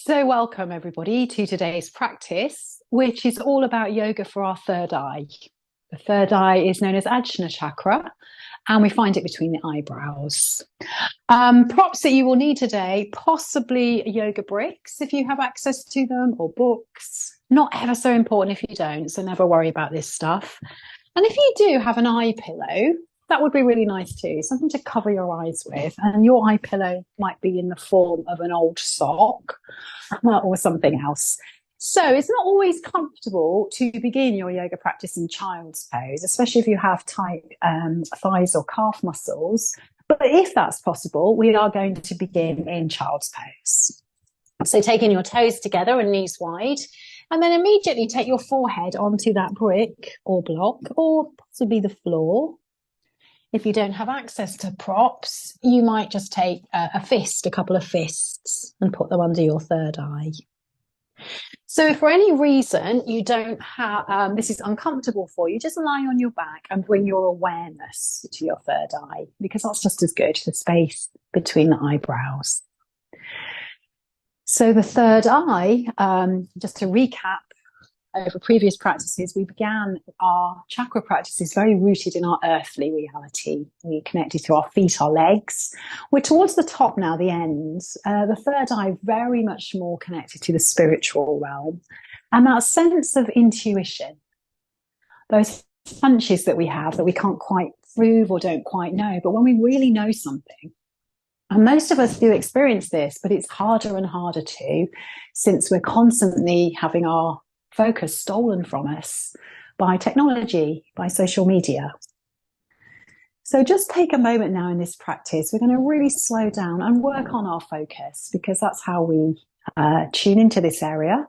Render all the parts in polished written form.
So welcome everybody to today's practice, which is all about yoga for our third eye. The third eye is known as Ajna chakra, and we find it between the eyebrows. Props that you will need today, possibly yoga bricks if you have access to them, or books. Not ever so important if you don't, so never worry about this stuff. And if you do have an eye pillow, that would be really nice too, something to cover your eyes with. And your eye pillow might be in the form of an old sock or something else. So it's not always comfortable to begin your yoga practice in child's pose, especially if you have tight thighs or calf muscles. But if that's possible, we are going to begin in child's pose. So taking your toes together and knees wide, and then immediately take your forehead onto that brick or block, or possibly the floor. If you don't have access to props, you might just take a couple of fists, and put them under your third eye. So if for any reason you don't have, this is uncomfortable for you, just lie on your back and bring your awareness to your third eye, because that's just as good, the space between the eyebrows. So the third eye, just to recap, over previous practices, we began our chakra practices very rooted in our earthly reality. We connected to our feet, our legs. We're towards the top now, the ends. The third eye, very much more connected to the spiritual realm. And that sense of intuition, those hunches that we have that we can't quite prove or don't quite know, but when we really know something, and most of us do experience this, but it's harder and harder to, since we're constantly having our focus stolen from us by technology, by social media. So just take a moment now in this practice. We're going to really slow down and work on our focus, because that's how we tune into this area.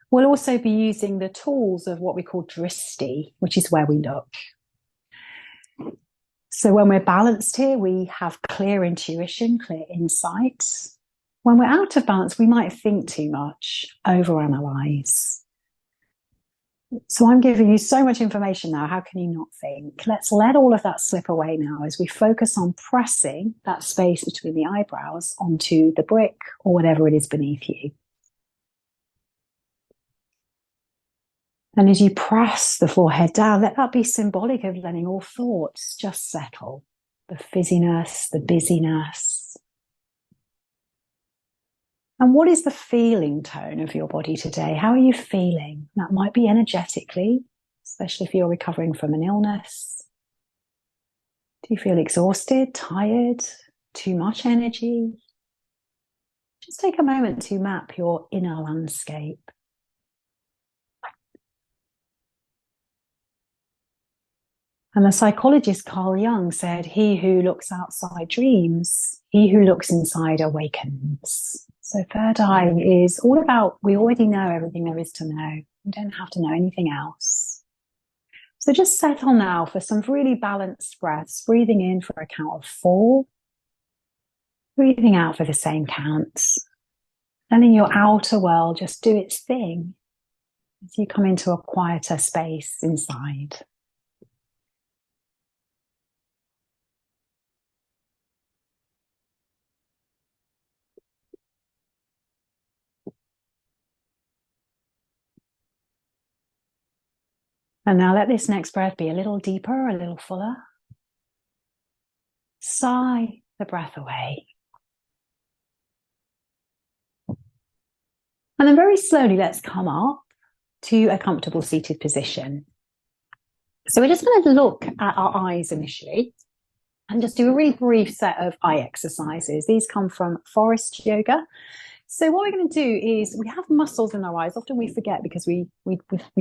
We'll also be using the tools of what we call dristi, which is where we look. So when we're balanced here, we have clear intuition, clear insight. When we're out of balance, we might think too much, overanalyze. So I'm giving you so much information now. How can you not think? Let's let all of that slip away now as we focus on pressing that space between the eyebrows onto the brick or whatever it is beneath you. And as you press the forehead down, let that be symbolic of letting all thoughts just settle. The fizziness, the busyness. And what is the feeling tone of your body today? How are you feeling? That might be energetically, especially if you're recovering from an illness. Do you feel exhausted, tired, too much energy? Just take a moment to map your inner landscape. And the psychologist Carl Jung said, "He who looks outside dreams, he who looks inside awakens." So third eye is all about, we already know everything there is to know. We don't have to know anything else. So just settle now for some really balanced breaths, breathing in for a count of 4, breathing out for the same count, letting your outer world just do its thing as you come into a quieter space inside. And now let this next breath be a little deeper, a little fuller. Sigh the breath away. And then very slowly, let's come up to a comfortable seated position. So we're just going to look at our eyes initially and just do a really brief set of eye exercises. These come from forest yoga. So what we're going to do is, we have muscles in our eyes. Often we forget because we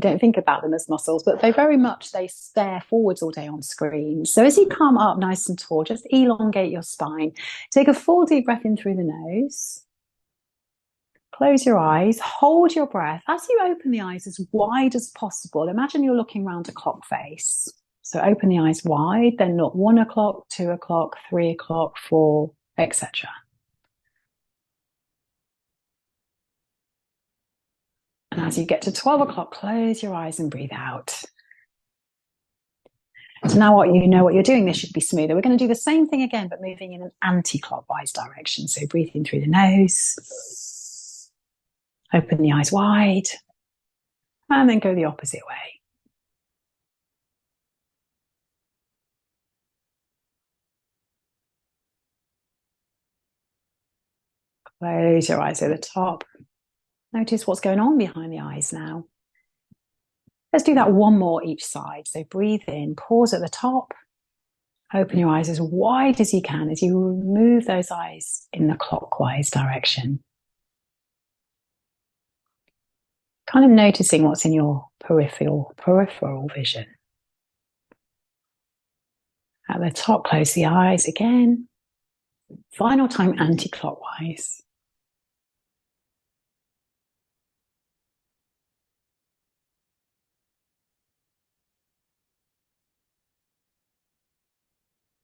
don't think about them as muscles, but they stare forwards all day on screen. So as you come up nice and tall, just elongate your spine. Take a full deep breath in through the nose. Close your eyes, hold your breath. As you open the eyes as wide as possible, imagine you're looking round a clock face. So open the eyes wide, then look 1 o'clock, 2 o'clock, 3 o'clock, 4, etc. And as you get to 12 o'clock, close your eyes and breathe out. So now you know what you're doing, this should be smoother. We're going to do the same thing again, but moving in an anti-clockwise direction. So breathe in through the nose. Open the eyes wide. And then go the opposite way. Close your eyes at the top. Notice what's going on behind the eyes now. Let's do that one more each side. So breathe in, pause at the top. Open your eyes as wide as you can as you move those eyes in the clockwise direction. Kind of noticing what's in your peripheral vision. At the top, close the eyes again. Final time, anti-clockwise.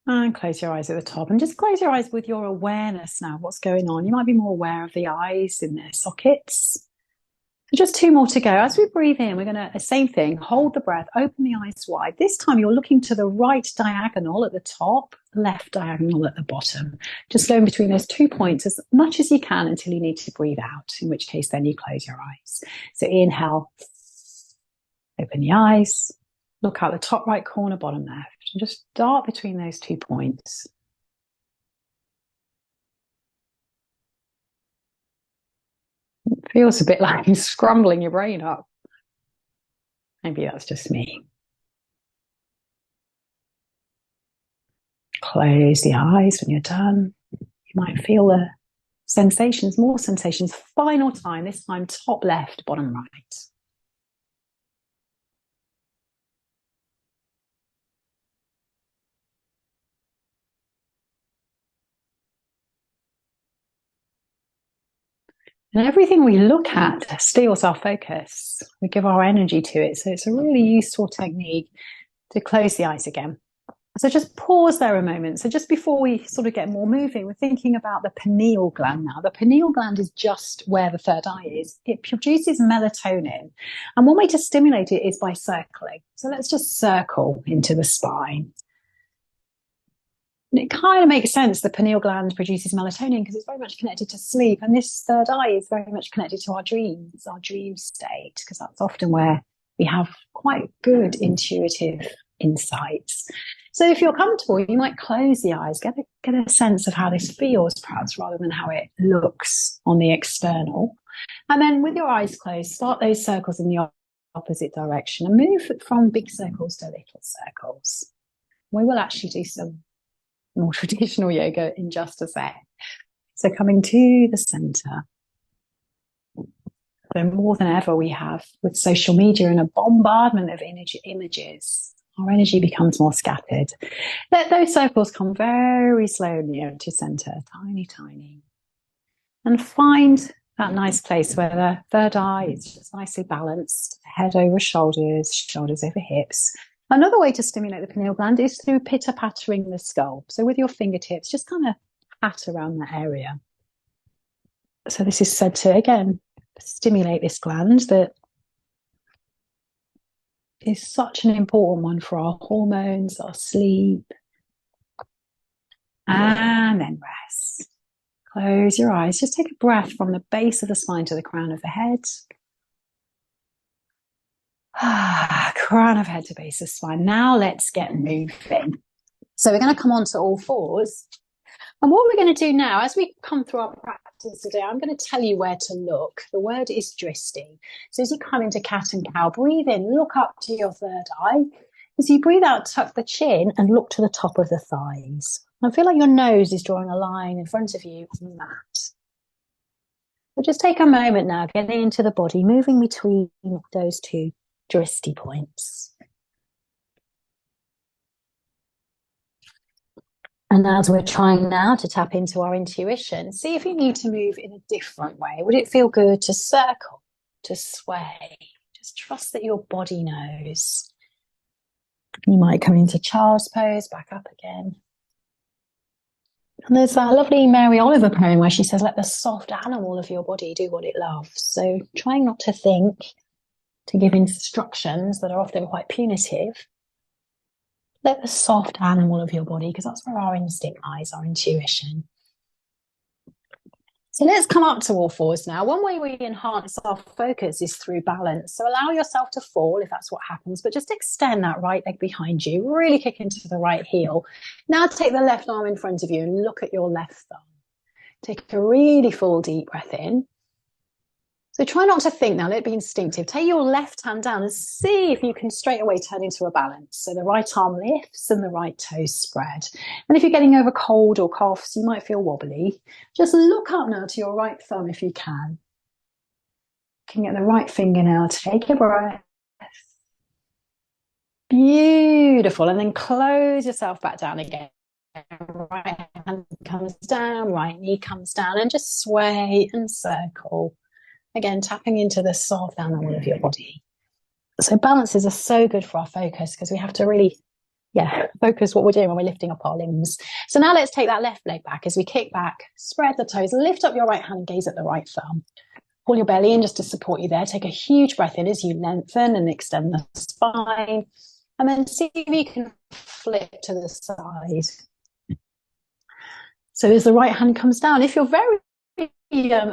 And close your eyes at the top. And just close your eyes with your awareness now of what's going on. You might be more aware of the eyes in their sockets. So just 2 more to go. As we breathe in, we're going to, same thing, hold the breath, open the eyes wide. This time you're looking to the right diagonal at the top, left diagonal at the bottom. Just go in between those 2 points as much as you can until you need to breathe out, in which case then you close your eyes. So inhale, open the eyes, look out the top right corner, bottom left, and just dart between those 2 points. It feels a bit like you're scrambling your brain up. Maybe that's just me. Close the eyes when you're done. You might feel the sensations, more sensations. Final time, this time top left, bottom right. And everything we look at steals our focus. We give our energy to it. So it's a really useful technique to close the eyes again. So just pause there a moment. So just before we sort of get more moving, we're thinking about the pineal gland now. The pineal gland is just where the third eye is. It produces melatonin. And one way to stimulate it is by circling. So let's just circle into the spine. And it kind of makes sense. The pineal gland produces melatonin because it's very much connected to sleep. And this third eye is very much connected to our dreams, our dream state, because that's often where we have quite good intuitive insights. So if you're comfortable, you might close the eyes, get a sense of how this feels perhaps rather than how it looks on the external. And then with your eyes closed, start those circles in the opposite direction and move from big circles to little circles. We will actually do some more traditional yoga in just a sec. So coming to the center. So more than ever we have with social media and a bombardment of images, our energy becomes more scattered. Let those circles come very slowly to center, tiny, tiny. And find that nice place where the third eye is just nicely balanced, head over shoulders, shoulders over hips. Another way to stimulate the pineal gland is through pitter-pattering the skull. So with your fingertips, just kind of pat around that area. So this is said to, again, stimulate this gland that is such an important one for our hormones, our sleep. And then rest. Close your eyes. Just take a breath from the base of the spine to the crown of the head. Crown of head to base of spine. Now let's get moving. So we're going to come onto all fours. And what we're going to do now, as we come through our practice today, I'm going to tell you where to look. The word is dristi. So as you come into cat and cow, breathe in, look up to your third eye. As you breathe out, tuck the chin and look to the top of the thighs. I feel like your nose is drawing a line in front of you on the mat. So just take a moment now, getting into the body, moving between those two dristi points. And as we're trying now to tap into our intuition, see if you need to move in a different way. Would it feel good to circle, to sway? Just trust that your body knows. You might come into child's pose, back up again. And there's that lovely Mary Oliver poem where she says, let the soft animal of your body do what it loves. So trying not to think, to give instructions that are often quite punitive. Let the soft animal of your body, because that's where our instinct lies, our intuition. So let's come up to all fours now. One way we enhance our focus is through balance. So allow yourself to fall if that's what happens, but just extend that right leg behind you, really kick into the right heel. Now take the left arm in front of you and look at your left thumb. Take a really full deep breath in. So try not to think now, let it be instinctive. Take your left hand down and see if you can straight away turn into a balance. So the right arm lifts and the right toes spread. And if you're getting over cold or coughs, you might feel wobbly. Just look up now to your right thumb if you can. Looking at the right finger now, take a breath. Beautiful. And then close yourself back down again. Right hand comes down, right knee comes down, and just sway and circle. Again, tapping into the soft down wall of your body. So balances are so good for our focus because we have to really, focus what we're doing when we're lifting up our limbs. So now let's take that left leg back as we kick back, spread the toes, lift up your right hand and gaze at the right thumb. Pull your belly in just to support you there. Take a huge breath in as you lengthen and extend the spine. And then see if you can flip to the side. So as the right hand comes down, if you're very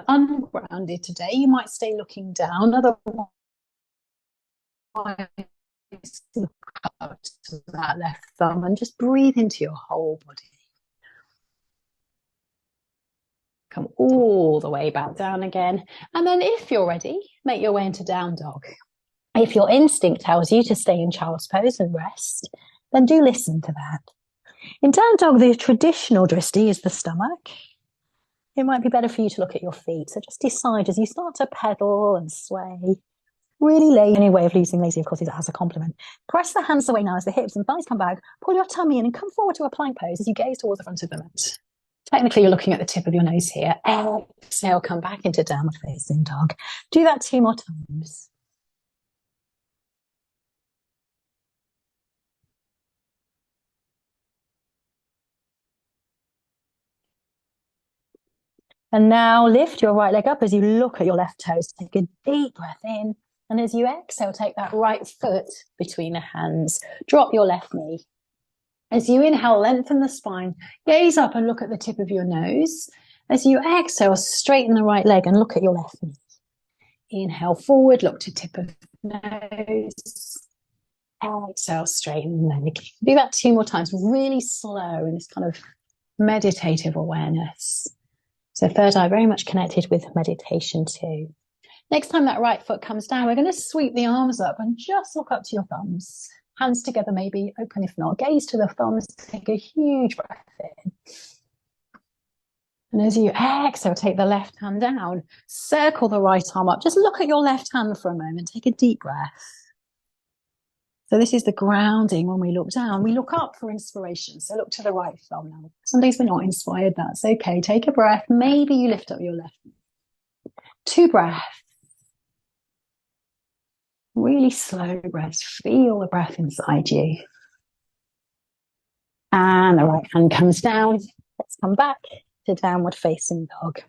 ungrounded today, you might stay looking down. Otherwise, look up to that left thumb and just breathe into your whole body. Come all the way back down again. And then if you're ready, make your way into down dog. If your instinct tells you to stay in child's pose and rest, then do listen to that. In down dog, the traditional drishti is the stomach. It might be better for you to look at your feet. So just decide as you start to pedal and sway. Really lazy. Any way of losing lazy, of course, is as a compliment. Press the hands away now as the hips and thighs come back. Pull your tummy in and come forward to a plank pose as you gaze towards the front of the mat. Technically, you're looking at the tip of your nose here. Exhale, come back into downward facing dog. Do that 2 more times. And now lift your right leg up as you look at your left toes. Take a deep breath in. And as you exhale, take that right foot between the hands. Drop your left knee. As you inhale, lengthen the spine. Gaze up and look at the tip of your nose. As you exhale, straighten the right leg and look at your left knee. Inhale forward, look to tip of nose. Exhale, straighten the leg. Do that 2 more times, really slow in this kind of meditative awareness. So third eye very much connected with meditation too. Next time that right foot comes down, we're going to sweep the arms up and just look up to your thumbs. Hands together, maybe open if not. Gaze to the thumbs, take a huge breath in. And as you exhale, take the left hand down, circle the right arm up. Just look at your left hand for a moment. Take a deep breath. So this is the grounding when we look down. We look up for inspiration. So look to the right thumb now. Some days we're not inspired. That's okay. Take a breath. Maybe you lift up your left. 2 breaths. Really slow breaths. Feel the breath inside you. And the right hand comes down. Let's come back to downward facing dog.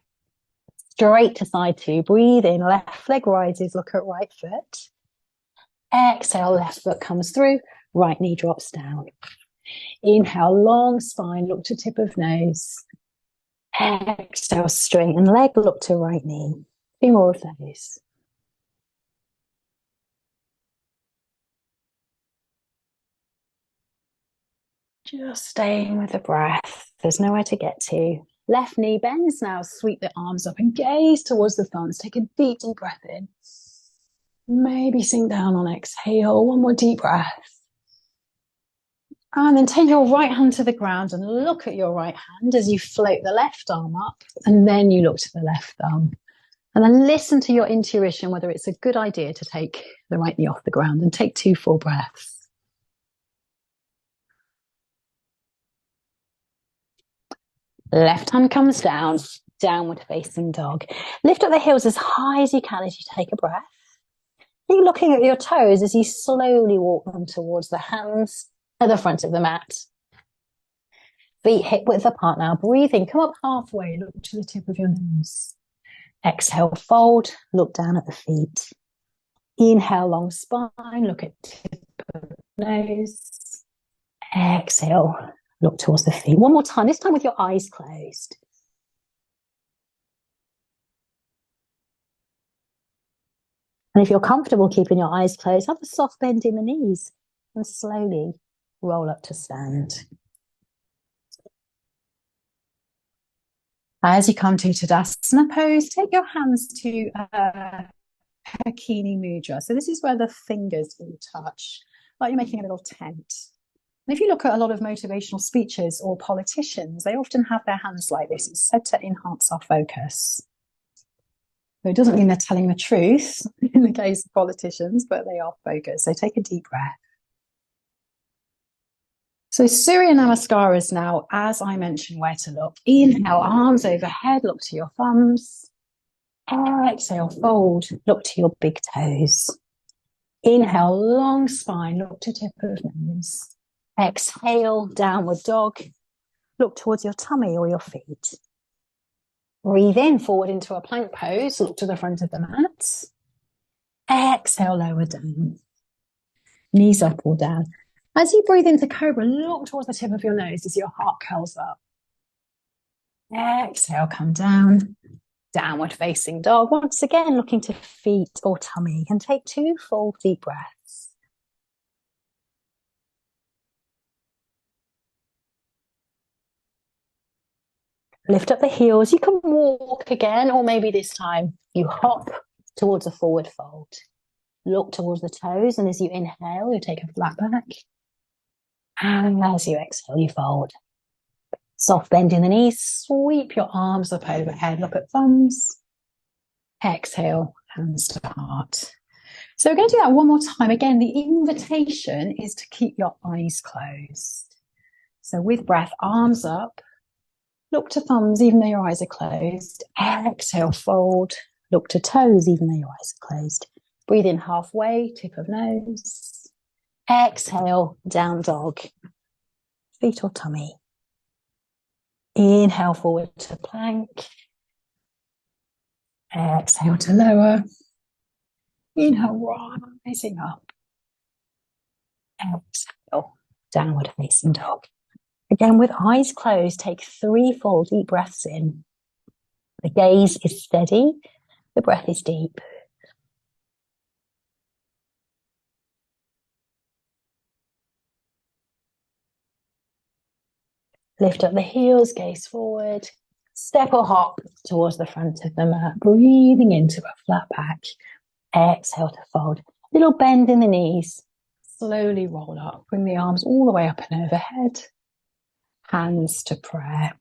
Straight to side 2. Breathe in. Left leg rises. Look at right foot. Exhale, left foot comes through, right knee drops down. Inhale, long spine, look to tip of nose. Exhale, straighten leg, look to right knee. 2 more of those. Just staying with the breath. There's nowhere to get to. Left knee bends now, sweep the arms up and gaze towards the thumbs. Take a deep, deep breath in. Maybe sink down on exhale. 1 more deep breath. And then take your right hand to the ground and look at your right hand as you float the left arm up. And then you look to the left thumb. And then listen to your intuition, whether it's a good idea to take the right knee off the ground, and take 2 full breaths. Left hand comes down, downward facing dog. Lift up the heels as high as you can as you take a breath. Keep looking at your toes as you slowly walk them towards the hands at the front of the mat. Feet hip width apart now. Breathe in, come up halfway, look to the tip of your nose. Exhale, fold, look down at the feet. Inhale, long spine, look at tip of nose. Exhale, look towards the feet. 1 more time, this time with your eyes closed. And if you're comfortable keeping your eyes closed, have a soft bend in the knees and slowly roll up to stand. As you come to Tadasana pose, take your hands to Hakini Mudra. So this is where the fingers will touch, like you're making a little tent. And if you look at a lot of motivational speeches or politicians, they often have their hands like this. It's said to enhance our focus. So it doesn't mean they're telling the truth in the case of politicians, but they are focused. So take a deep breath. So Surya Namaskaras now, as I mentioned where to look. Inhale, arms overhead, look to your thumbs. Exhale, fold, look to your big toes. Inhale, long spine, look to tip of nose. Exhale, downward dog, look towards your tummy or your feet. Breathe in, forward into a plank pose, look to the front of the mat. Exhale, lower down. Knees up or down. As you breathe into Cobra, look towards the tip of your nose as your heart curls up. Exhale, come down. Downward facing dog. Once again, looking to feet or tummy, and take 2 full deep breaths. Lift up the heels. You can walk again, or maybe this time you hop towards a forward fold. Look towards the toes, and as you inhale, you take a flat back. And as you exhale, you fold. Soft bend in the knees. Sweep your arms up overhead. Look at thumbs. Exhale, hands to heart. So we're going to do that one more time. Again, the invitation is to keep your eyes closed. So with breath, arms up. Look to thumbs even though your eyes are closed. Exhale, fold. Look to toes even though your eyes are closed. Breathe in halfway, tip of nose. Exhale, down dog. Feet or tummy. Inhale, forward to plank. Exhale to lower. Inhale, rising up. Exhale, downward facing dog. Again, with eyes closed, take 3 full deep breaths in. The gaze is steady. The breath is deep. Lift up the heels, gaze forward. Step or hop towards the front of the mat. Breathing into a flat back. Exhale to fold. Little bend in the knees. Slowly roll up. Bring the arms all the way up and overhead. Hands to prayer.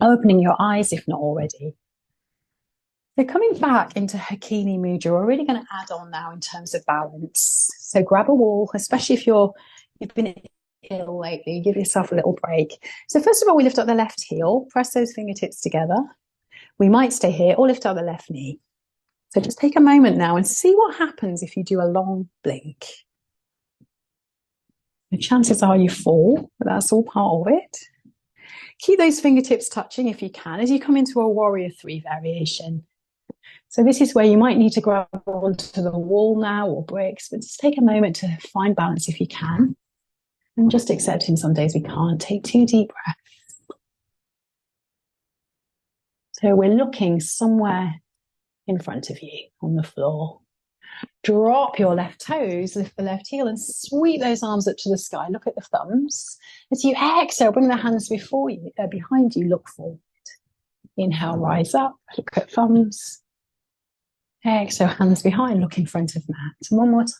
Opening your eyes if not already. So coming back into Hakini Mudra, we're really going to add on now in terms of balance. So grab a wall, especially if you've been ill lately, give yourself a little break. So first of all, we lift up the left heel, press those fingertips together. We might stay here or lift up the left knee. So just take a moment now and see what happens if you do a long blink. The chances are you fall, but that's all part of it. Keep those fingertips touching if you can as you come into a warrior 3 variation. So this is where you might need to grab onto the wall now or bricks, but just take a moment to find balance if you can. And just accepting some days we can't. Take 2 deep breaths. So we're looking somewhere in front of you on the floor. Drop your left toes, lift the left heel and sweep those arms up to the sky. Look at the thumbs. As you exhale, bring the hands before you, behind you, look forward. Inhale, rise up, look at thumbs. Exhale, hands behind, look in front of mat. One more time.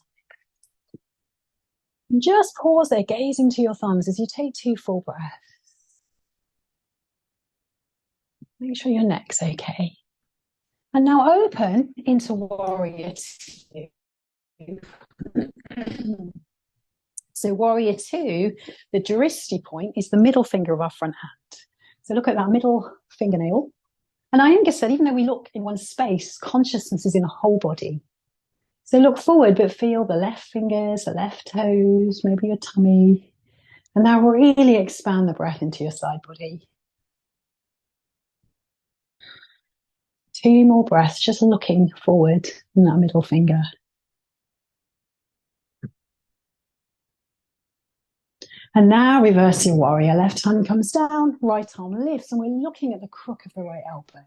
And just pause there, gaze into your thumbs as you take 2 full breaths. Make sure your neck's okay. And now open into warrior 2. So warrior 2, the drishti point is the middle finger of our front hand. So look at that middle fingernail. And Iyengar said, even though we look in one space, consciousness is in the whole body. So look forward, but feel the left fingers, the left toes, maybe your tummy. And now really expand the breath into your side body. 2 more breaths, just looking forward in that middle finger. And now reverse your warrior. Left hand comes down, right arm lifts, and we're looking at the crook of the right elbow.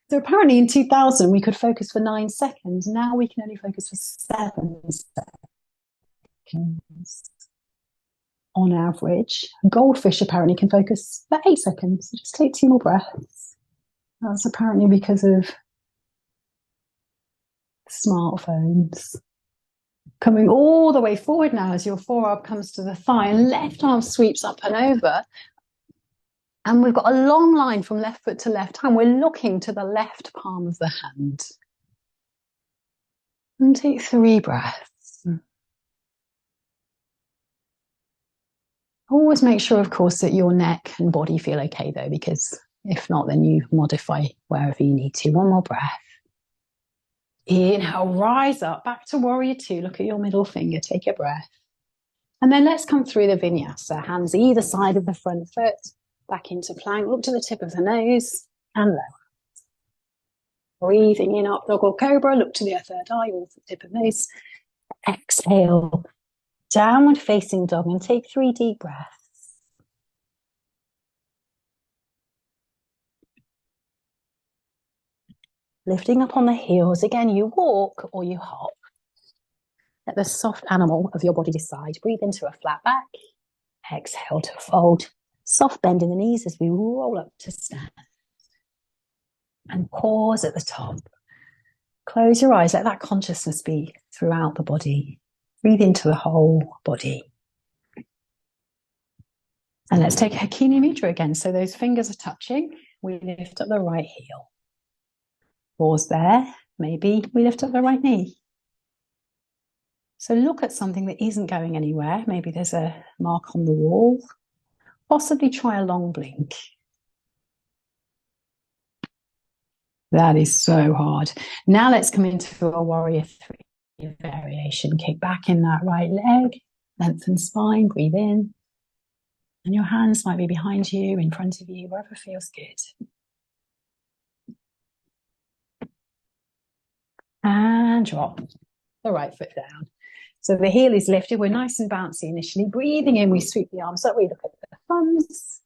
So apparently in 2000, we could focus for 9 seconds. Now we can only focus for 7 seconds on average. A goldfish apparently can focus for 8 seconds. So just take 2 more breaths. That's apparently because of smartphones. Coming all the way forward now as your forearm comes to the thigh and left arm sweeps up and over. And we've got a long line from left foot to left hand. We're looking to the left palm of the hand. And take 3 breaths. Always make sure, of course, that your neck and body feel okay, though, because if not, then you modify wherever you need to. 1 more breath. Inhale, rise up, back to warrior 2. Look at your middle finger, take a breath. And then let's come through the vinyasa. Hands either side of the front foot, back into plank. Look to the tip of the nose and lower. Breathing in, up dog or cobra. Look to the third eye, or the tip of the nose. Exhale, downward facing dog, and take 3 deep breaths. Lifting up on the heels. Again, you walk or you hop. Let the soft animal of your body decide. Breathe into a flat back. Exhale to fold. Soft bend in the knees as we roll up to stand. And pause at the top. Close your eyes. Let that consciousness be throughout the body. Breathe into the whole body. And let's take Hakini Mudra again. So those fingers are touching. We lift up the right heel. Pause there. Maybe we lift up the right knee. So look at something that isn't going anywhere. Maybe there's a mark on the wall. Possibly try a long blink. That is so hard. Now let's come into a warrior 3 variation. Kick back in that right leg. Lengthen spine. Breathe in. And your hands might be behind you, in front of you, wherever feels good. And drop the right foot down. So the heel is lifted. We're nice and bouncy initially. Breathing in, we sweep the arms up. We look at the thumbs.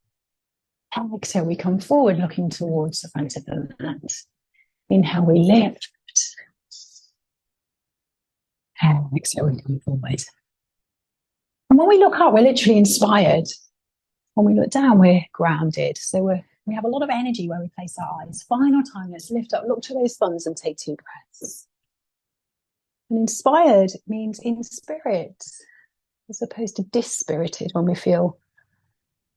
Exhale, we come forward, looking towards the front of the mat. Inhale, we lift. And exhale, we come forward. And when we look up, we're literally inspired. When we look down, we're grounded. So we have a lot of energy where we place our eyes. Final time, let's lift up, look to those thumbs and take 2 breaths. And inspired means in spirit, as opposed to dispirited, when we feel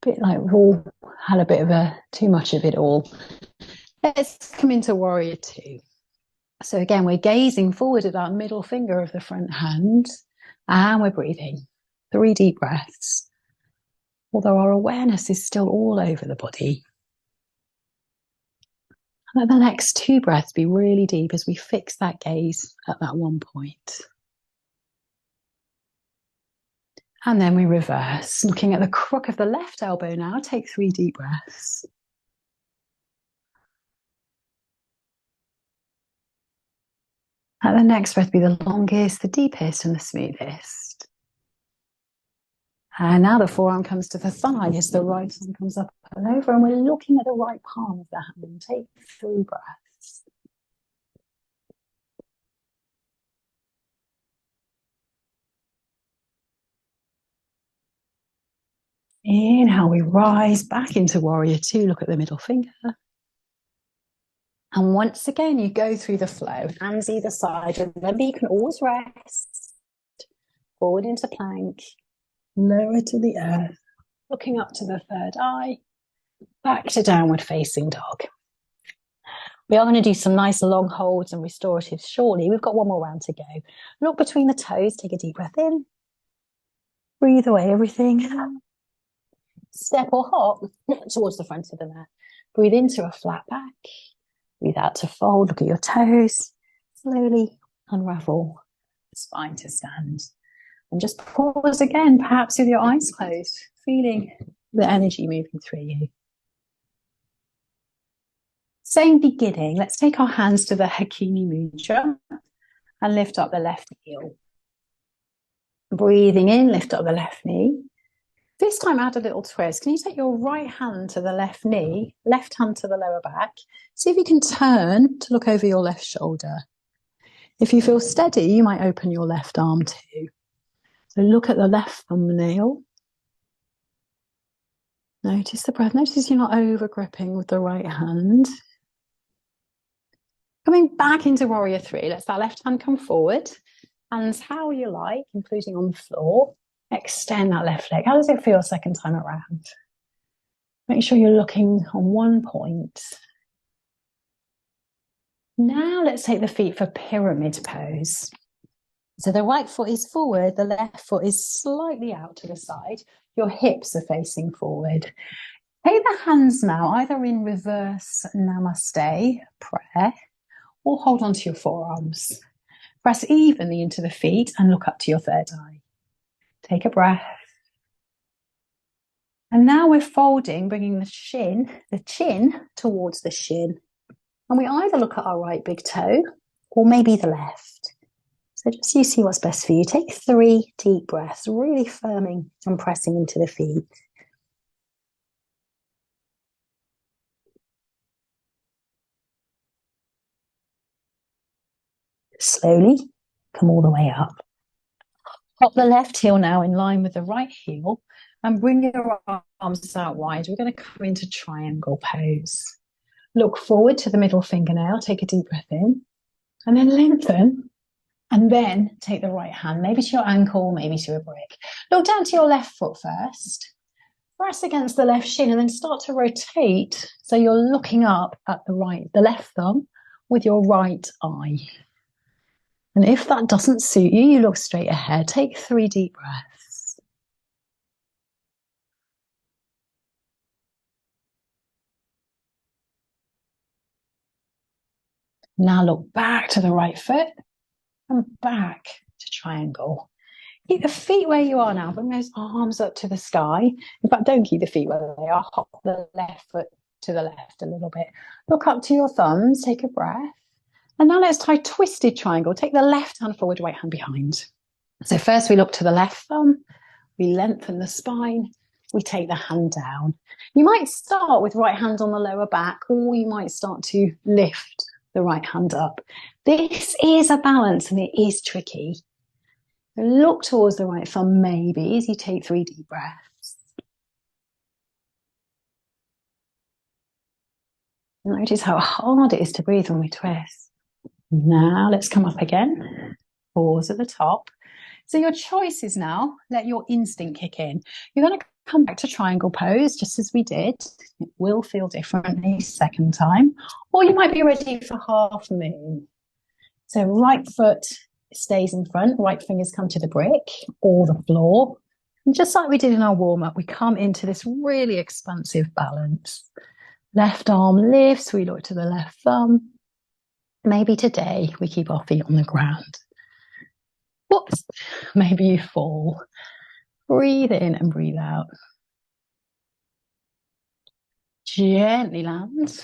a bit like we've all had a bit of too much of it all. Let's come into warrior 2. So again, we're gazing forward at our middle finger of the front hand, and we're breathing 3 deep breaths. Although our awareness is still all over the body. And let the next 2 breaths be really deep as we fix that gaze at that one point. And then we reverse, looking at the crook of the left elbow now. Take 3 deep breaths. Let the next breath be the longest, the deepest, and the smoothest. And now the forearm comes to the thigh as the right arm comes up and over, and we're looking at the right palm of the hand. Take 3 breaths. Inhale, we rise back into warrior 2. Look at the middle finger. And once again, you go through the flow, hands either side. Remember, you can always rest. Forward into plank. Lower to the earth, looking up to the third eye, back to downward facing dog. We are going to do some nice long holds and restoratives shortly. We've got 1 more round to go. Look between the toes, take a deep breath in. Breathe away everything. Step or hop towards the front of the mat. Breathe into a flat back. Breathe out to fold. Look at your toes. Slowly unravel the spine to stand. And just pause again, perhaps with your eyes closed, feeling the energy moving through you. Same beginning. Let's take our hands to the Hakini Mudra and lift up the left heel. Breathing in, lift up the left knee. This time add a little twist. Can you take your right hand to the left knee, left hand to the lower back? See if you can turn to look over your left shoulder. If you feel steady, you might open your left arm too. So look at the left thumbnail. Notice the breath. Notice you're not over gripping with the right hand. Coming back into warrior three, let that left hand come forward. Hands how you like, including on the floor. Extend that left leg. How does it feel second time around? Make sure you're looking on one point. Now let's take the feet for pyramid pose. So the right foot is forward, the left foot is slightly out to the side. Your hips are facing forward. Take the hands now, either in reverse namaste prayer, or hold on to your forearms. Press evenly into the feet and look up to your third eye. Take a breath. And now we're folding, bringing the chin towards the shin. And we either look at our right big toe or maybe the left. So just you see what's best for you. Take 3 deep breaths, really firming and pressing into the feet. Slowly come all the way up. Pop the left heel now in line with the right heel and bring your arms out wide. We're going to come into triangle pose. Look forward to the middle fingernail. Take a deep breath in and then lengthen. And then take the right hand, maybe to your ankle, maybe to a brick. Look down to your left foot first. Press against the left shin and then start to rotate so you're looking up at the left thumb with your right eye. And if that doesn't suit you, you look straight ahead. Take 3 deep breaths. Now look back to the right foot and back to triangle. Keep the feet where you are now. Bring those arms up to the sky. In fact, don't keep the feet where they are. Hop the left foot to the left a little bit. Look up to your thumbs. Take a breath. And now let's try twisted triangle. Take the left hand forward, right hand behind. So first we look to the left thumb. We lengthen the spine. We take the hand down. You might start with right hand on the lower back, or you might start to lift the right hand up. This is a balance and it is tricky. Look towards the right thumb maybe as you take 3 deep breaths. Notice how hard it is to breathe when we twist. Now let's come up again. Pause at the top. So your choice is now, let your instinct kick in. You're going to come back to triangle pose just as we did. It will feel differently second time. Or you might be ready for half moon. So right foot stays in front, right fingers come to the brick or the floor. And just like we did in our warm-up, we come into this really expansive balance. Left arm lifts, we look to the left thumb. Maybe today we keep our feet on the ground. Whoops, maybe you fall. Breathe in and breathe out. Gently land.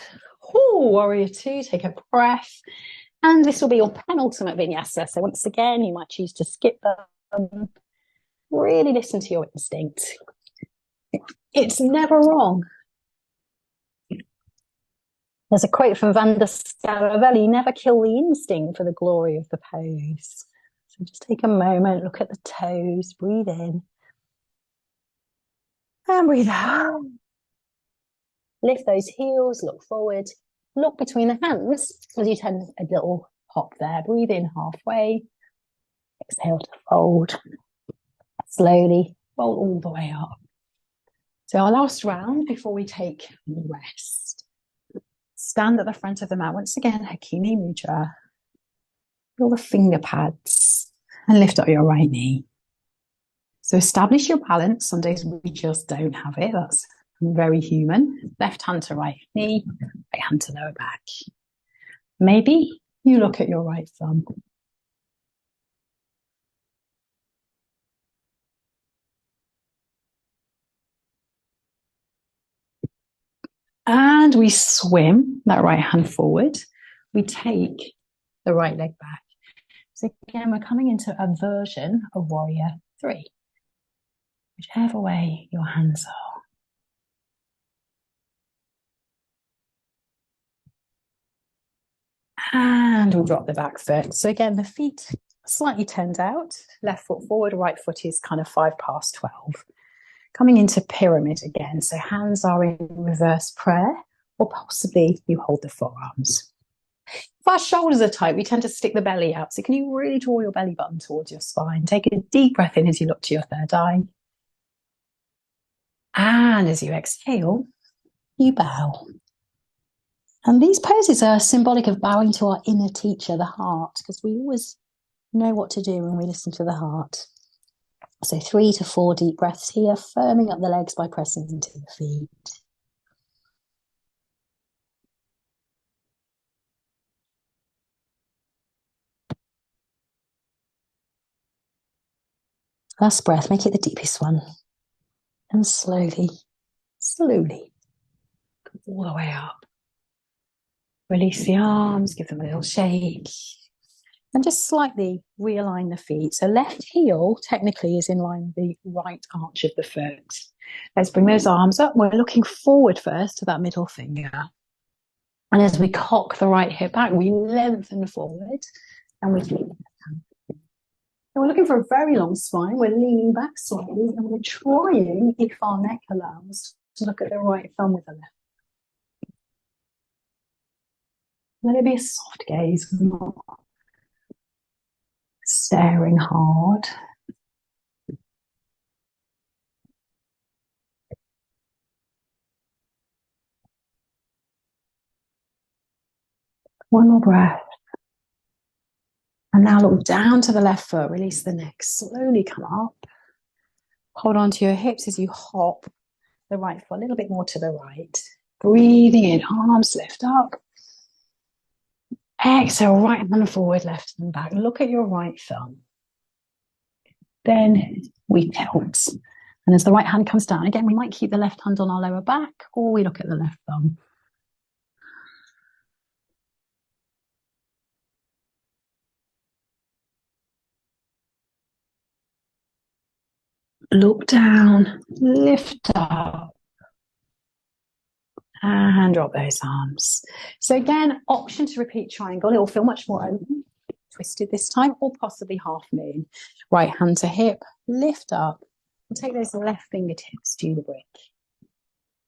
Ooh, warrior 2, take a breath. And this will be your penultimate vinyasa. So once again, you might choose to skip them. Really listen to your instinct. It's never wrong. There's a quote from Vanda Scaravelli, never kill the instinct for the glory of the pose. So just take a moment, look at the toes, breathe in. And breathe out. Lift those heels, look forward. Look between the hands as you turn a little hop there. Breathe in halfway. Exhale to fold. Slowly roll all the way up. So our last round before we take rest. Stand at the front of the mat. Once again, Hakini Mudra. Feel the finger pads and lift up your right knee. So establish your balance. Some days we just don't have it. That's very human. Left hand to right knee, right hand to lower back. Maybe you look at your right thumb. And we swim that right hand forward. We take the right leg back. So again, we're coming into a version of warrior 3. whichever way your hands are. And we'll drop the back foot. So again, the feet slightly turned out, left foot forward, right foot is kind of 5 past 12. Coming into pyramid again. So hands are in reverse prayer, or possibly you hold the forearms. If our shoulders are tight, we tend to stick the belly out. So can you really draw your belly button towards your spine? Take a deep breath in as you look to your third eye. And as you exhale, you bow. And these poses are symbolic of bowing to our inner teacher, the heart, because we always know what to do when we listen to the heart. So 3 to 4 deep breaths here, firming up the legs by pressing into the feet. Last breath, make it the deepest one. And slowly, slowly, all the way up. Release the arms, give them a little shake. And just slightly realign the feet. So left heel technically is in line with the right arch of the foot. Let's bring those arms up. We're looking forward first to that middle finger. And as we cock the right hip back, we lengthen forward and we take the left hand. And we're looking for a very long spine. We're leaning back slightly and we're trying, if our neck allows, to look at the right thumb with the left. Let it be a soft gaze, not staring hard. One more breath. And now look down to the left foot, release the neck, slowly come up. Hold on to your hips as you hop the right foot a little bit more to the right. Breathing in, arms lift up. Exhale, right hand forward, left hand back. Look at your right thumb. Then we tilt. And as the right hand comes down, again, we might keep the left hand on our lower back, or we look at the left thumb. Look down, lift up, and drop those arms. So again, option to repeat triangle. It will feel much more open, twisted this time, or possibly half moon. Right hand to hip, lift up, and take those left fingertips to the brick.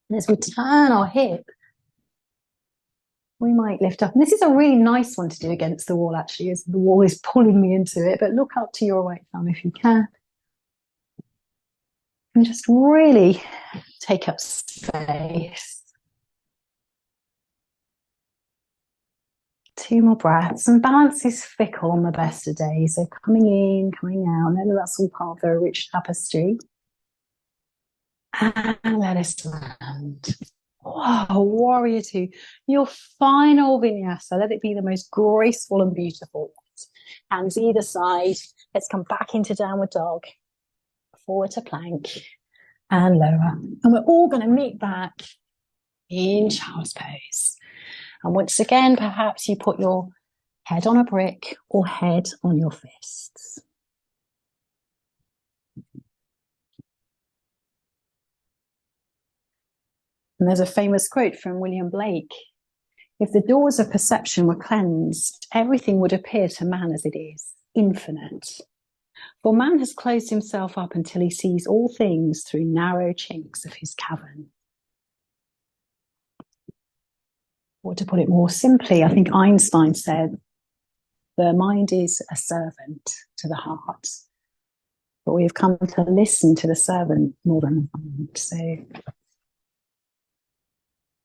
And as we turn our hip, we might lift up. And this is a really nice one to do against the wall, actually, as the wall is pulling me into it. But look up to your right thumb if you can. And just really take up space. 2 more breaths. And balance is fickle on the best of days. So coming in, coming out. Know that that's all part of a rich tapestry. And let us land. Wow, warrior 2. Your final vinyasa. Let it be the most graceful and beautiful. Hands either side. Let's come back into downward dog. Forward to plank. And lower. And we're all going to meet back in child's pose. And once again, perhaps you put your head on a brick or head on your fists. And there's a famous quote from William Blake. If the doors of perception were cleansed, everything would appear to man as it is, infinite. For man has closed himself up until he sees all things through narrow chinks of his cavern. Or to put it more simply, I think Einstein said, the mind is a servant to the heart. But we've come to listen to the servant more than the mind. So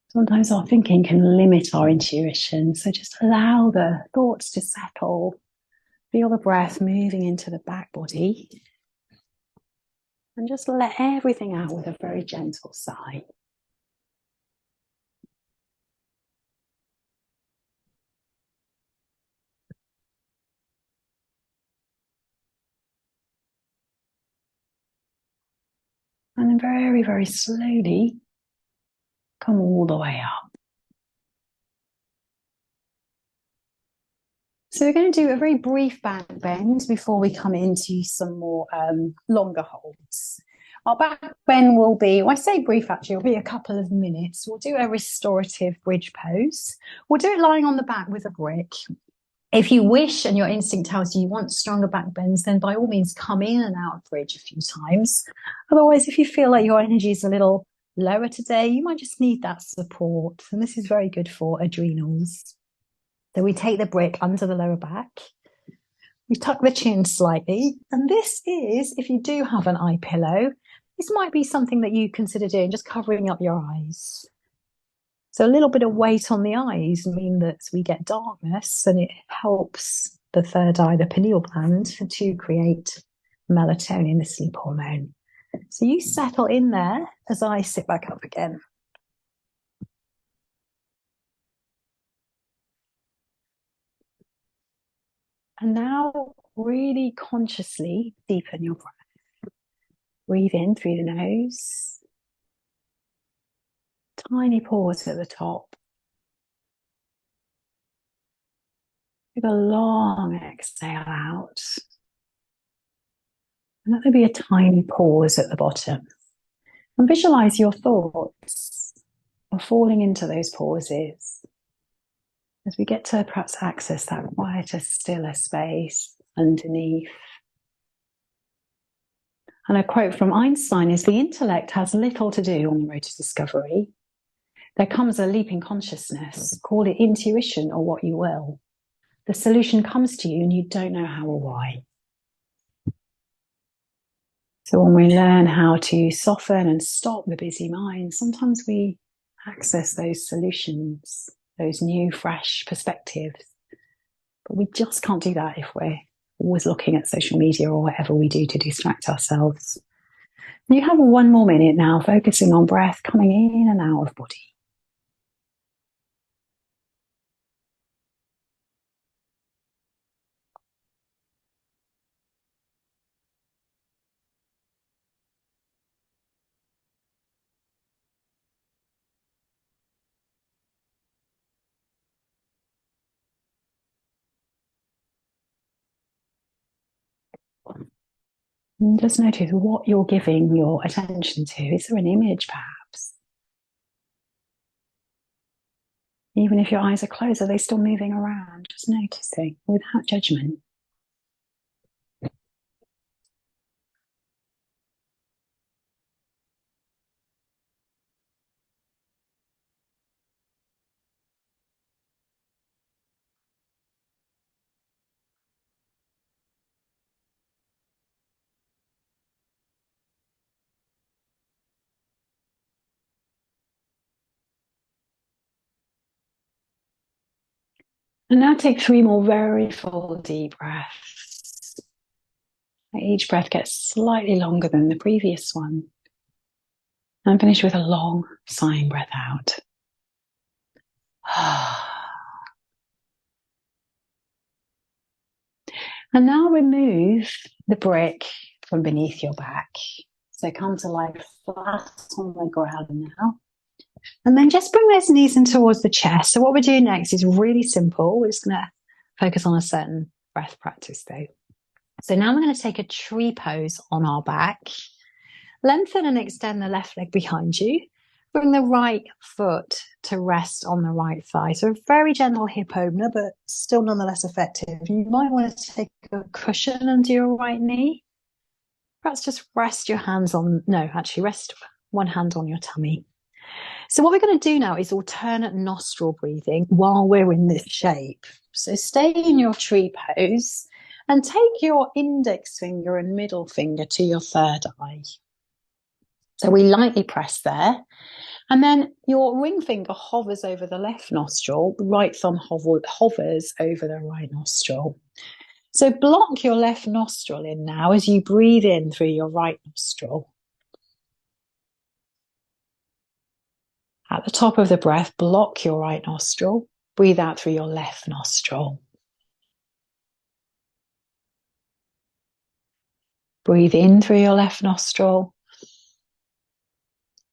sometimes our thinking can limit our intuition. So just allow the thoughts to settle. Feel the breath moving into the back body. And just let everything out with a very gentle sigh. And then very, very slowly come all the way up. So we're going to do a very brief back bend before we come into some more longer holds. Our back bend will be, well, I say brief actually, it'll be a couple of minutes. We'll do a restorative bridge pose. We'll do it lying on the back with a brick. If you wish and your instinct tells you want stronger back bends, then by all means come in and out of bridge a few times. Otherwise, if you feel like your energy is a little lower today, you might just need that support. And this is very good for adrenals. So we take the brick under the lower back. We tuck the chin slightly. And this is, if you do have an eye pillow, this might be something that you consider doing, just covering up your eyes. So a little bit of weight on the eyes mean that we get darkness, and it helps the third eye, the pineal gland, to create melatonin, the sleep hormone. So you settle in there as I sit back up again. And now really consciously deepen your breath. Breathe in through the nose. Tiny pause at the top. Take a long exhale out. And that'll be a tiny pause at the bottom. And visualize your thoughts are falling into those pauses as we get to perhaps access that quieter, stiller space underneath. And a quote from Einstein is, "The intellect has little to do on the road to discovery. There comes a leap in consciousness, call it intuition or what you will. The solution comes to you and you don't know how or why." So when we learn how to soften and stop the busy mind, sometimes we access those solutions, those new, fresh perspectives. But we just can't do that if we're always looking at social media or whatever we do to distract ourselves. You have 1 more minute now, focusing on breath coming in and out of body. And just notice what you're giving your attention to. Is there an image, perhaps? Even if your eyes are closed, are they still moving around? Just noticing without judgment. And now take 3 more very full deep breaths. Each breath gets slightly longer than the previous one. And finish with a long sighing breath out. And now remove the brick from beneath your back. So come to lie flat on the ground now. And then just bring those knees in towards the chest. So what we're doing next is really simple. We're just going to focus on a certain breath practice though. So now we're going to take a tree pose on our back. Lengthen and extend the left leg behind you. Bring the right foot to rest on the right thigh. So a very gentle hip opener, but still nonetheless effective. You might want to take a cushion under your right knee. Perhaps just rest rest one hand on your tummy. So what we're going to do now is alternate nostril breathing while we're in this shape. So stay in your tree pose and take your index finger and middle finger to your third eye. So we lightly press there. And then your ring finger hovers over the left nostril, right thumb hovers over the right nostril. So block your left nostril in now as you breathe in through your right nostril. At the top of the breath, block your right nostril, breathe out through your left nostril. Breathe in through your left nostril.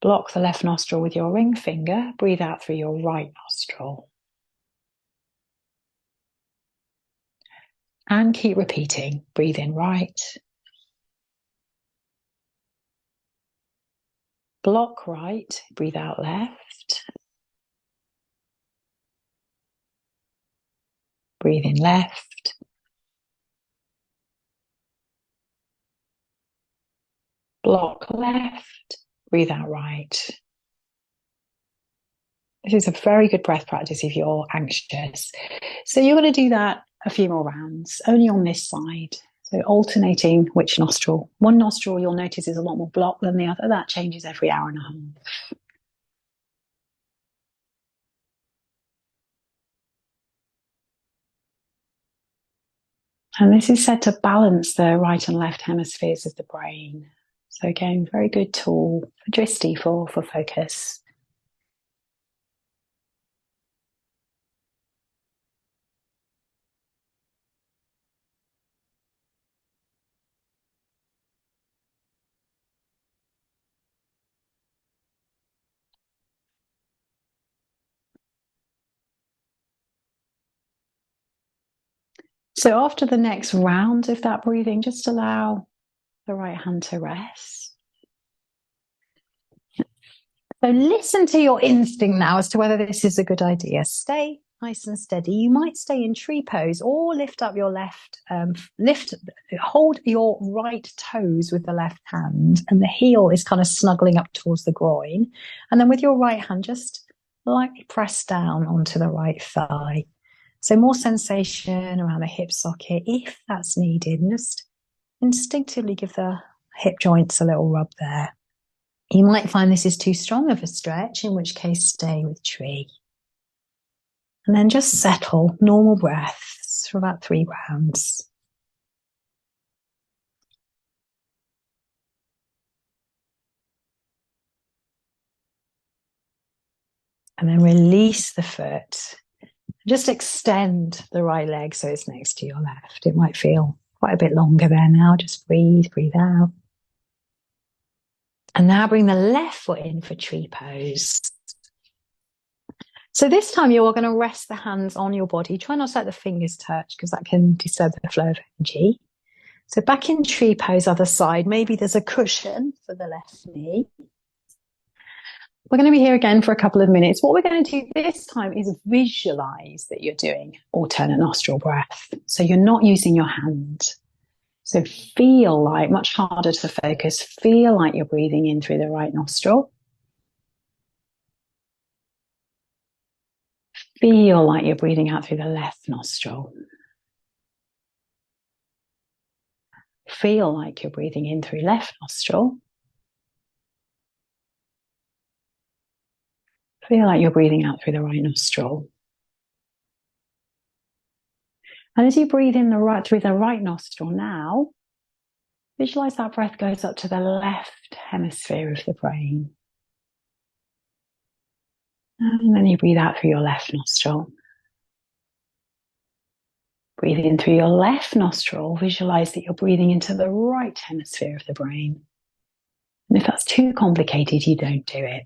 Block the left nostril with your ring finger, breathe out through your right nostril. And keep repeating. Breathe in right. Block right, breathe out left. Breathe in left. Block left, breathe out right. This is a very good breath practice if you're anxious. So you're going to do that a few more rounds, only on this side. So alternating which nostril. One nostril you'll notice is a lot more blocked than the other. That changes every hour and a half. And this is said to balance the right and left hemispheres of the brain. So again, very good tool for drishti, for focus. So after the next round of that breathing, just allow the right hand to rest. So listen to your instinct now as to whether this is a good idea. Stay nice and steady. You might stay in tree pose or lift up your left, hold your right toes with the left hand, and the heel is kind of snuggling up towards the groin. And then with your right hand, just lightly press down onto the right thigh. So more sensation around the hip socket if that's needed. And just instinctively give the hip joints a little rub there. You might find this is too strong of a stretch, in which case stay with tree. And then just settle, normal breaths for about 3 rounds. And then release the foot. Just extend the right leg so it's next to your left. It might feel quite a bit longer there now. Just breathe, breathe out. And now bring the left foot in for tree pose. So this time you're going to rest the hands on your body. Try not to let the fingers touch because that can disturb the flow of energy. So back in tree pose, other side. Maybe there's a cushion for the left knee. We're going to be here again for a couple of minutes. What we're going to do this time is visualize that you're doing alternate nostril breath. So you're not using your hand. So feel like, much harder to focus, feel like you're breathing in through the right nostril. Feel like you're breathing out through the left nostril. Feel like you're breathing in through left nostril. Feel like you're breathing out through the right nostril. And as you breathe in through the right nostril now, visualize that breath goes up to the left hemisphere of the brain. And then you breathe out through your left nostril. Breathe in through your left nostril. Visualize that you're breathing into the right hemisphere of the brain. And if that's too complicated, you don't do it.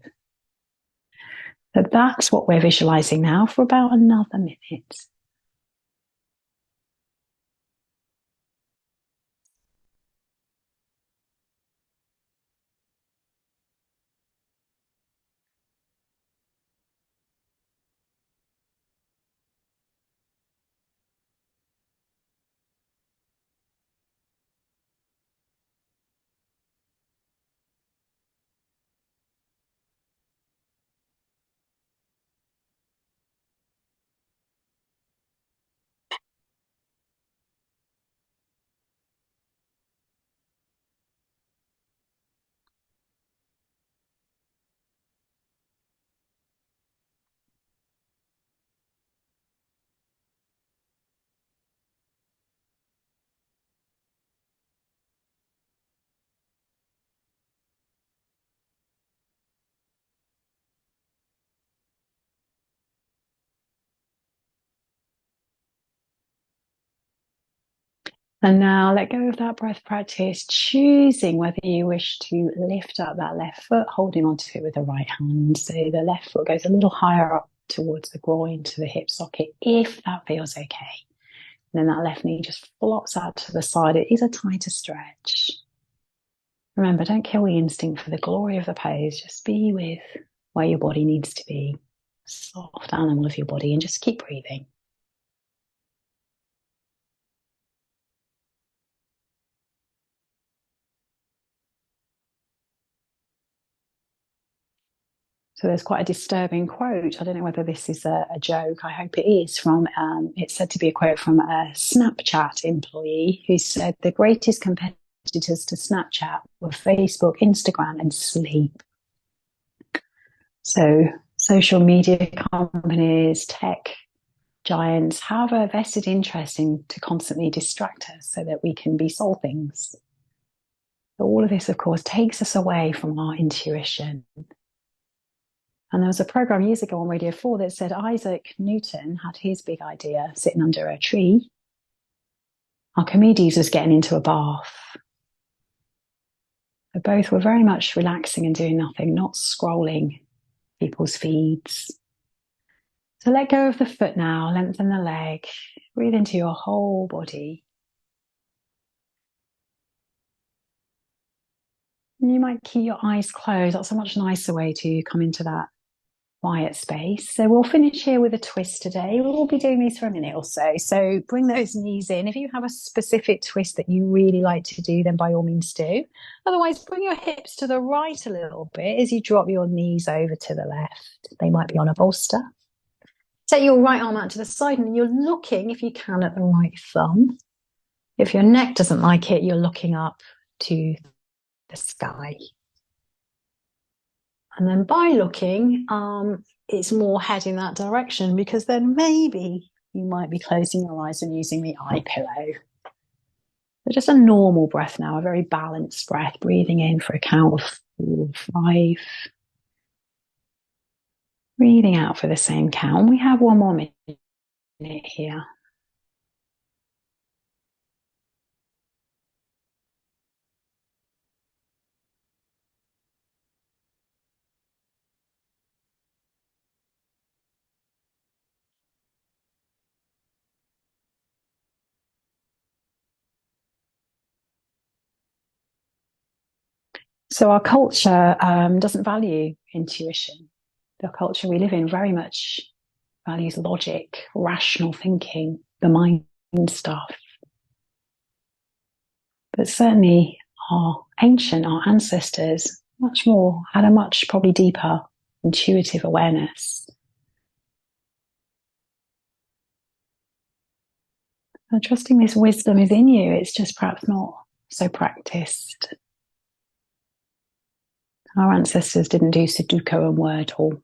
So that's what we're visualizing now for about another minute. And now let go of that breath practice, choosing whether you wish to lift up that left foot, holding onto it with the right hand. So the left foot goes a little higher up towards the groin, to the hip socket, if that feels okay. And then that left knee just flops out to the side. It is a tighter stretch. Remember, don't kill the instinct for the glory of the pose. Just be with where your body needs to be, soft animal of your body, and just keep breathing. So there's quite a disturbing quote. I don't know whether this is a joke. I hope it is. It's said to be a quote from a Snapchat employee who said the greatest competitors to Snapchat were Facebook, Instagram, and sleep. So social media companies, tech giants have a vested interest in to constantly distract us so that we can be sold things. But all of this, of course, takes us away from our intuition. And there was a program years ago on Radio 4 that said Isaac Newton had his big idea sitting under a tree. Archimedes was getting into a bath. But both were very much relaxing and doing nothing, not scrolling people's feeds. So let go of the foot now, lengthen the leg, breathe into your whole body. And you might keep your eyes closed. That's a much nicer way to come into that quiet space. So we'll finish here with a twist today. We'll be doing these for a minute or so. So bring those knees in. If you have a specific twist that you really like to do, then by all means do. Otherwise, bring your hips to the right a little bit as you drop your knees over to the left. They might be on a bolster. Take your right arm out to the side and you're looking, if you can, at the right thumb. If your neck doesn't like it, you're looking up to the sky. And then by looking, it's more head in that direction, because then maybe you might be closing your eyes and using the eye pillow. So just a normal breath now, a very balanced breath, breathing in for a count of 4, 5. Breathing out for the same count. We have one more minute here. So our culture doesn't value intuition. The culture we live in very much values logic, rational thinking, the mind stuff. But certainly our ancestors, had a much probably deeper intuitive awareness. And trusting this wisdom is in you, it's just perhaps not so practiced. Our ancestors didn't do Sudoku and Wordle.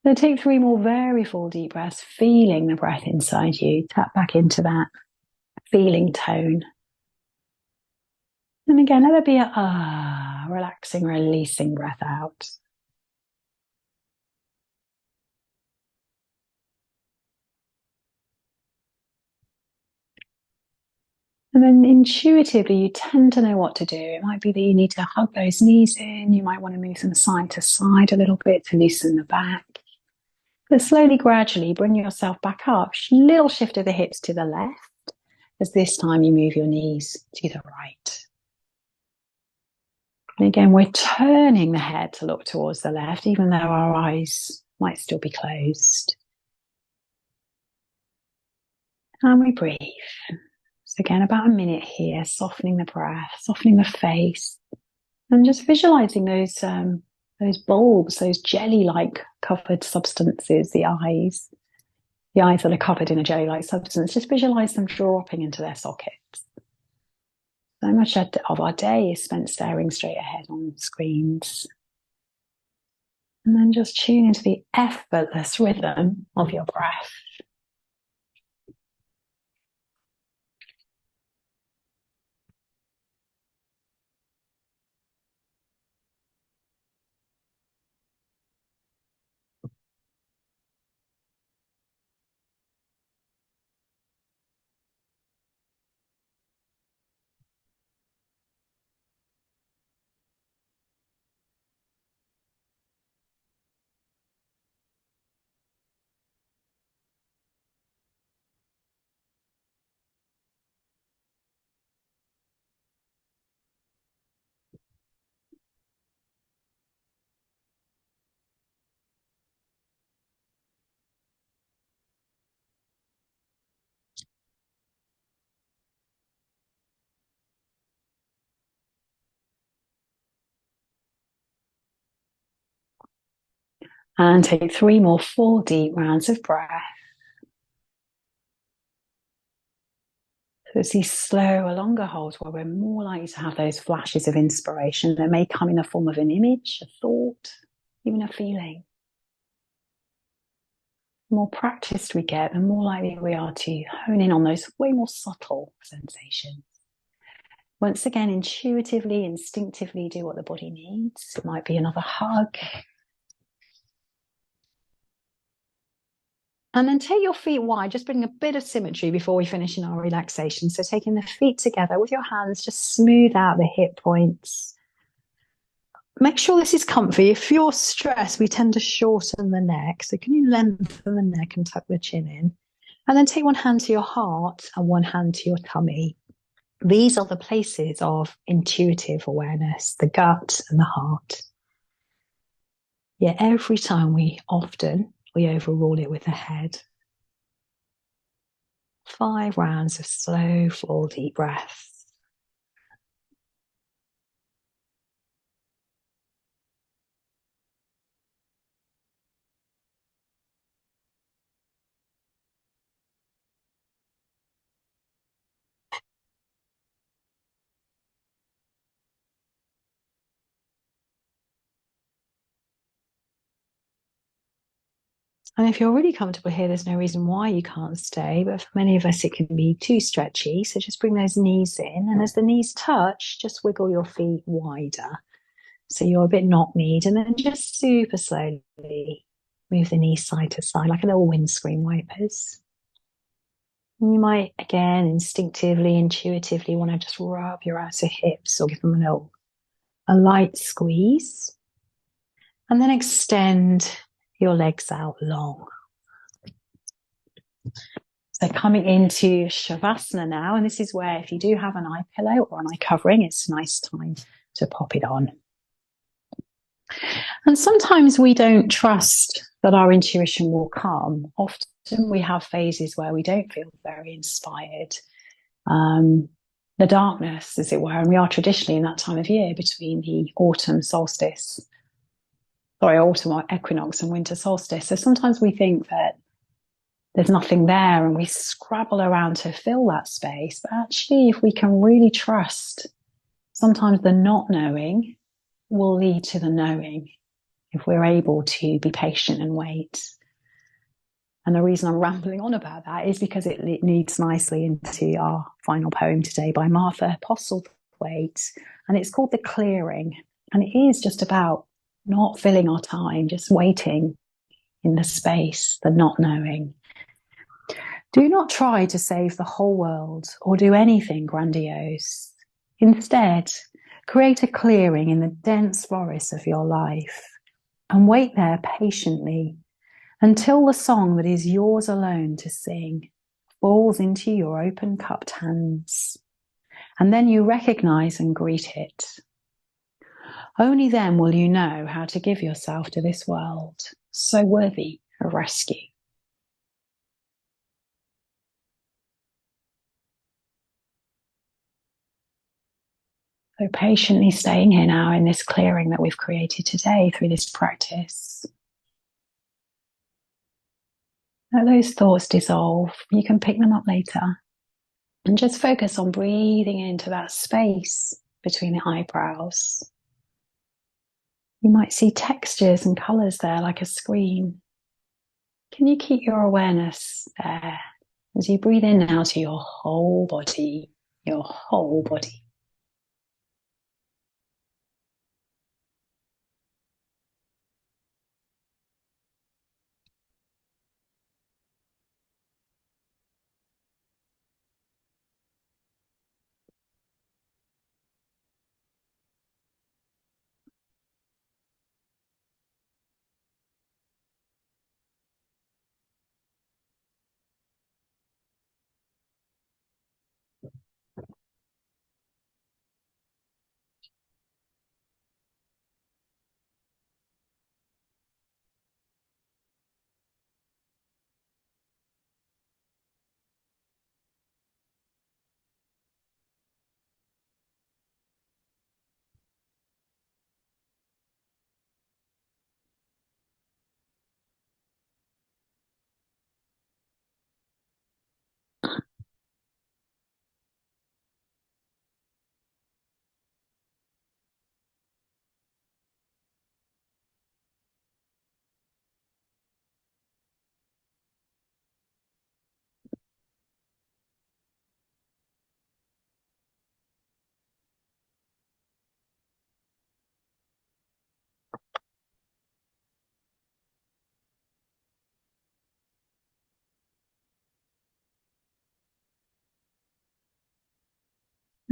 So take 3 more very full deep breaths, feeling the breath inside you. Tap back into that feeling tone. And again, let there be a relaxing, releasing breath out. And then intuitively, you tend to know what to do. It might be that you need to hug those knees in. You might want to move them side to side a little bit to loosen the back. But slowly, gradually, bring yourself back up. Little shift of the hips to the left, as this time you move your knees to the right. And again, we're turning the head to look towards the left, even though our eyes might still be closed. And we breathe. So again, about a minute here, softening the breath, softening the face, and just visualizing those bulbs, those jelly-like covered substances, the eyes that are covered in a jelly-like substance. Just visualize them dropping into their sockets. So much of our day is spent staring straight ahead on screens. And then just tune into the effortless rhythm of your breath. And take 3 more full deep rounds of breath. So it's these slower, longer holds where we're more likely to have those flashes of inspiration that may come in the form of an image, a thought, even a feeling. The more practiced we get, the more likely we are to hone in on those way more subtle sensations. Once again, intuitively, instinctively do what the body needs. It might be another hug. And then take your feet wide, just bring a bit of symmetry before we finish in our relaxation. So taking the feet together with your hands, just smooth out the hip points. Make sure this is comfy. If you're stressed, we tend to shorten the neck. So can you lengthen the neck and tuck the chin in? And then take one hand to your heart and one hand to your tummy. These are the places of intuitive awareness, the gut and the heart. Yet every time we overrule it with the head. 5 rounds of slow, full, deep breaths. And if you're really comfortable here, there's no reason why you can't stay. But for many of us, it can be too stretchy. So just bring those knees in. And as the knees touch, just wiggle your feet wider. So you're a bit knock-kneed. And then just super slowly move the knees side to side, like a little windscreen wipers. And you might, again, instinctively, intuitively want to just rub your outer hips or give them a light squeeze. And then extend your legs out long. So coming into Shavasana now, and this is where if you do have an eye pillow or an eye covering, it's a nice time to pop it on. And sometimes we don't trust that our intuition will come. Often we have phases where we don't feel very inspired. The darkness, as it were, and we are traditionally in that time of year between the autumn equinox and winter solstice. So sometimes we think that there's nothing there and we scrabble around to fill that space. But actually, if we can really trust, sometimes the not knowing will lead to the knowing if we're able to be patient and wait. And the reason I'm rambling on about that is because it leads nicely into our final poem today by Martha Postlethwaite. And it's called The Clearing. And it is just about not filling our time, just waiting in the space, the not knowing. Do not try to save the whole world or do anything grandiose. Instead, create a clearing in the dense forest of your life and wait there patiently until the song that is yours alone to sing falls into your open-cupped hands. And then you recognize and greet it. Only then will you know how to give yourself to this world, so worthy of rescue. So patiently staying here now in this clearing that we've created today through this practice. Let those thoughts dissolve. You can pick them up later. And just focus on breathing into that space between the eyebrows. You might see textures and colours there like a screen. Can you keep your awareness there as you breathe in now to your whole body, your whole body.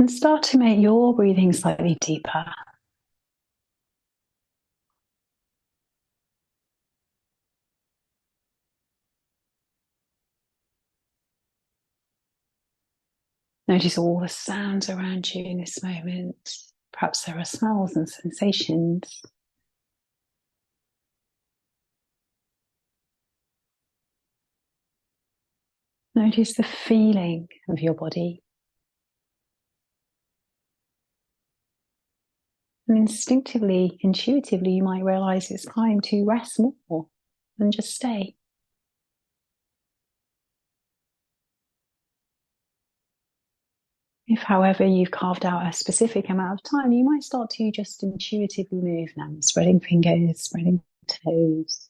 And start to make your breathing slightly deeper. Notice all the sounds around you in this moment. Perhaps there are smells and sensations. Notice the feeling of your body. And instinctively, intuitively, you might realize it's time to rest more and just stay. If, however, you've carved out a specific amount of time, you might start to just intuitively move now, spreading fingers, spreading toes.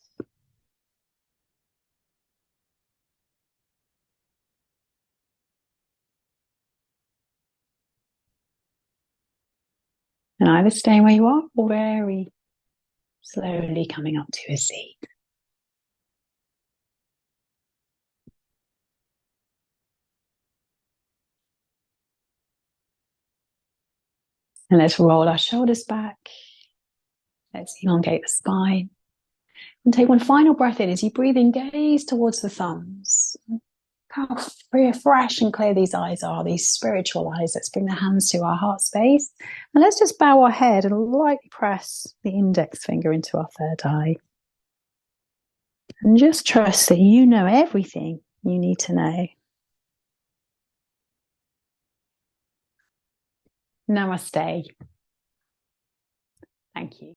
And either staying where you are or very slowly coming up to a seat. And let's roll our shoulders back. Let's elongate the spine. And take one final breath in. As you breathe in, gaze towards the thumbs. How fresh and clear these eyes are, these spiritual eyes. Let's bring the hands to our heart space. And let's just bow our head and lightly press the index finger into our third eye. And just trust that you know everything you need to know. Namaste. Thank you.